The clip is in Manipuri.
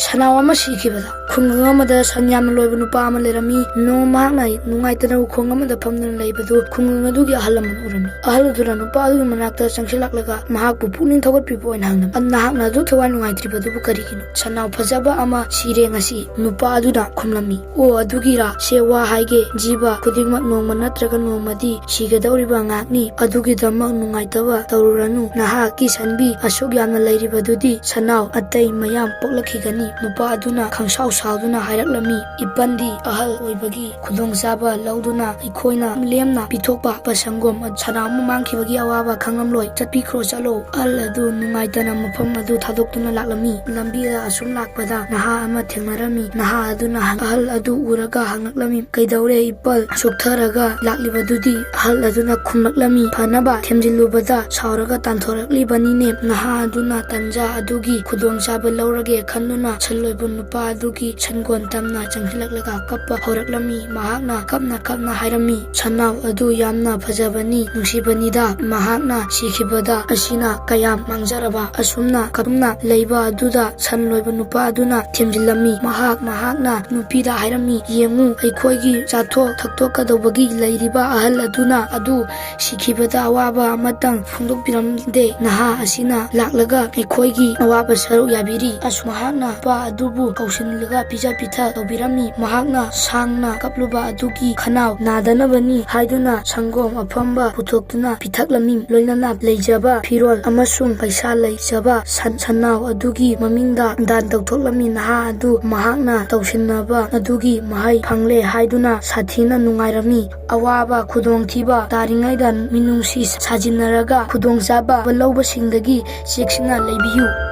Sanao ama sikhibada khungang amada sanyam loiba nupa ama lerami no mahakna nungaitana khong amada phamdana leibadu khungang adugi ahalaman urami ahal aduna nupa adugi manakta changsilaklaga mahakpu puning thawatpibo oina hangnam annahakna adu thawai nungaithribadu bu karigino Sanao phajaba ama sire ngasi nupa aduna khumlami o adugira sewa haige jiba khudingmak nongma natraga nongmadi sigadawriba ngakni adugi damak nungaitaba tawruranu nahaki sanbi asuk yamna leiribadudi Sanao atai mayam poklakhigani nupa aduna khangsaw sawduna hairaklami ibandi ahal oibagi khudongchaba lauduna ikhoina lemna pithokpa pasangom Sanao mangkhibagi awaba khangamloi chatpikhro chalo al adu nungaitana mafam adu thadoktuna laklami lambida asum lakpada naha ama thengnarami naha aduna ahal adu uraga hangnaklami kaidaure ipal soktharaga laklibadudi ahal aduna khumlaklami phanaba themjilubada sauraga tanthораклибанine naha aduna tanja adugi khudongchaba laurage khanduna challoibu nupa adugi changon tamna changhilaklaga kappa horaklami mahakna kapna hairami Sanao adu yamna phajabani nungsibanida mahakna sikhibada asina kayam mangjaraba asumna kapna leiba aduda chanloibu nupa aduna themjilami mahakna nupida hairami yengu aikhoigi chathok thaktokkadobagi leiriba ahal aduna adu sikhibada awaba amatang phongdokpiramde naha asina laklaga aikhoigi awaba saruk yabiri asumahakna pa adubu kausinlaga pija pitha tawbirami mahakna sangna kapluba adugi khanao nadanabani haiduna sangom afamba putoktuna pithaklami loinana leijaba firol amasung paisa leijaba Sanao adugi mamingda dan tawthoklami naha adu mahakna tawsinnaba adugi mahai phangle haiduna sathina nungairami awaba khudongthiba taringaida minungsi sajinnaraga khudongchaba lawbasingdagi cheksina leibiyu